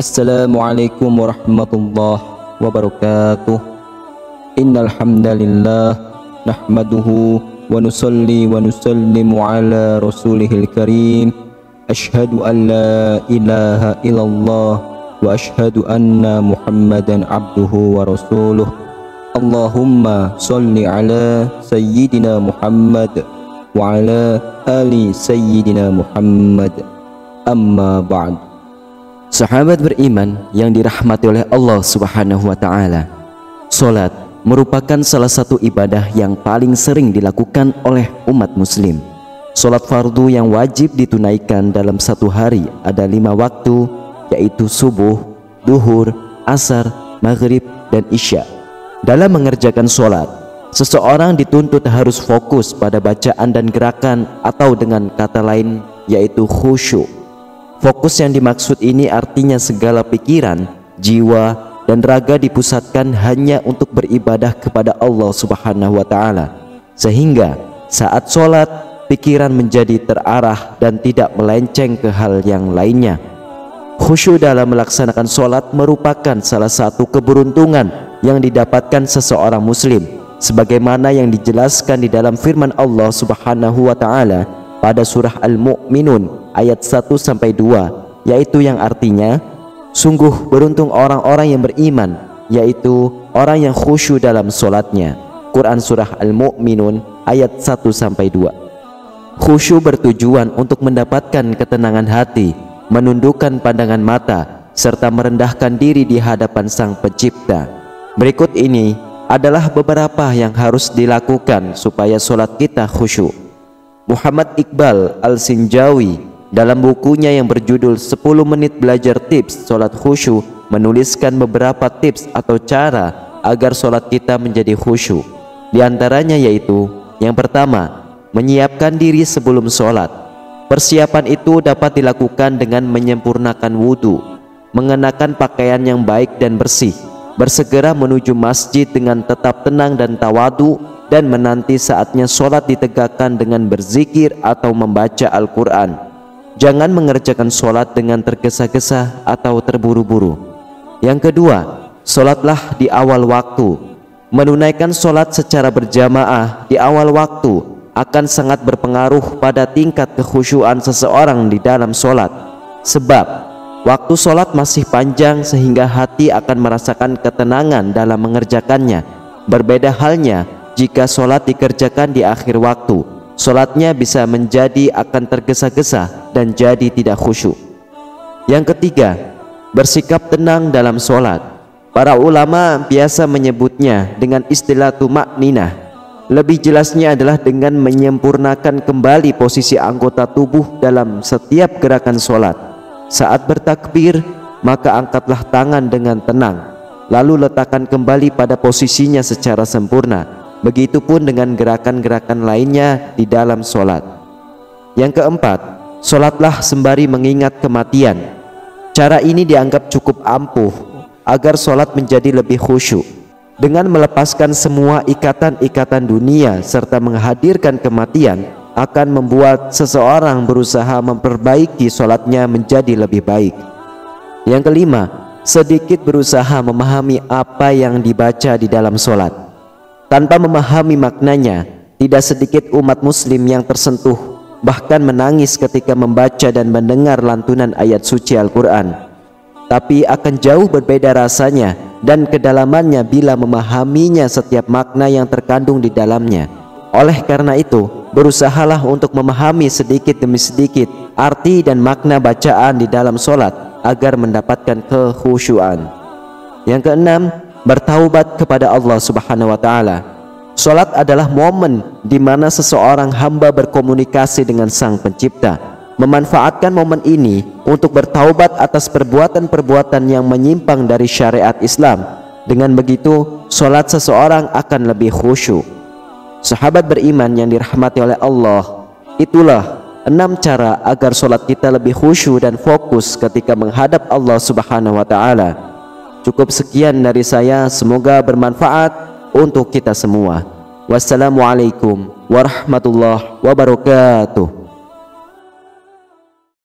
Assalamualaikum warahmatullahi wabarakatuh. Innal hamdalillah nahmaduhu wa nusalli wa nusallimu ala rasulihil karim. Ashhadu an la ilaha illallah wa ashhadu anna Muhammadan abduhu wa rasuluh. Allahumma salli ala sayyidina Muhammad wa ala ali sayyidina Muhammad. Amma ba'd. Sahabat beriman yang dirahmati oleh Allah Subhanahu wa taala, salat merupakan salah satu ibadah yang paling sering dilakukan oleh umat muslim. Salat fardu yang wajib ditunaikan dalam satu hari ada 5 waktu, yaitu subuh, duhur, asar, maghrib, dan isya. Dalam mengerjakan salat, seseorang dituntut harus fokus pada bacaan dan gerakan, atau dengan kata lain yaitu khusyuk. Fokus yang dimaksud ini artinya segala pikiran, jiwa, dan raga dipusatkan hanya untuk beribadah kepada Allah Subhanahu wa taala. Sehingga saat sholat, pikiran menjadi terarah dan tidak melenceng ke hal yang lainnya. Khusyuk dalam melaksanakan sholat merupakan salah satu keberuntungan yang didapatkan seseorang muslim, sebagaimana yang dijelaskan di dalam firman Allah Subhanahu wa taala pada surah Al-Mu'minun ayat 1-2, yaitu yang artinya, sungguh beruntung orang-orang yang beriman, yaitu orang yang khusyuk dalam solatnya. Quran surah Al-Mu'minun ayat 1-2. Khusyuk bertujuan untuk mendapatkan ketenangan hati, menundukkan pandangan mata, serta merendahkan diri di hadapan Sang Pencipta. Berikut ini adalah beberapa yang harus dilakukan supaya solat kita khusyuk. Muhammad Iqbal Al-Sinjawi dalam bukunya yang berjudul 10 menit belajar tips solat khusyuk menuliskan beberapa tips atau cara agar solat kita menjadi khusyuk. Di antaranya yaitu, yang pertama, menyiapkan diri sebelum solat. Persiapan itu dapat dilakukan dengan menyempurnakan wudhu, mengenakan pakaian yang baik dan bersih, bersegera menuju masjid dengan tetap tenang dan tawadu, dan menanti saatnya solat ditegakkan dengan berzikir atau membaca Al-Quran. Jangan mengerjakan solat dengan tergesa-gesa atau terburu-buru. Yang kedua, solatlah di awal waktu. Menunaikan solat secara berjamaah di awal waktu akan sangat berpengaruh pada tingkat kekhusyuan seseorang di dalam solat. Sebab waktu solat masih panjang sehingga hati akan merasakan ketenangan dalam mengerjakannya. Berbeda halnya jika solat dikerjakan di akhir waktu, solatnya bisa menjadi akan tergesa-gesa dan jadi tidak khusyuk. Yang ketiga, bersikap tenang dalam solat. Para ulama biasa menyebutnya dengan istilah tumakninah. Lebih jelasnya adalah dengan menyempurnakan kembali posisi anggota tubuh dalam setiap gerakan solat. Saat bertakbir, maka angkatlah tangan dengan tenang, lalu letakkan kembali pada posisinya secara sempurna. Begitupun dengan gerakan-gerakan lainnya di dalam solat. Yang keempat, solatlah sembari mengingat kematian. Cara ini dianggap cukup ampuh agar solat menjadi lebih khusyuk. Dengan melepaskan semua ikatan-ikatan dunia serta menghadirkan kematian akan membuat seseorang berusaha memperbaiki solatnya menjadi lebih baik. Yang kelima, sedikit berusaha memahami apa yang dibaca di dalam solat. Tanpa memahami maknanya, tidak sedikit umat muslim yang tersentuh, bahkan menangis ketika membaca dan mendengar lantunan ayat suci Al-Quran. Tapi akan jauh berbeda rasanya dan kedalamannya bila memahaminya setiap makna yang terkandung di dalamnya. Oleh karena itu, berusahalah untuk memahami sedikit demi sedikit arti dan makna bacaan di dalam solat agar mendapatkan kekhusyuan. Yang keenam, bertaubat kepada Allah Subhanahu wa taala. Salat adalah momen di mana seseorang hamba berkomunikasi dengan Sang Pencipta. Memanfaatkan momen ini untuk bertaubat atas perbuatan-perbuatan yang menyimpang dari syariat Islam. Dengan begitu, salat seseorang akan lebih khusyuk. Sahabat beriman yang dirahmati oleh Allah, itulah 6 cara agar salat kita lebih khusyuk dan fokus ketika menghadap Allah Subhanahu wa taala. Cukup sekian dari saya, semoga bermanfaat untuk kita semua. Wassalamualaikum warahmatullahi wabarakatuh.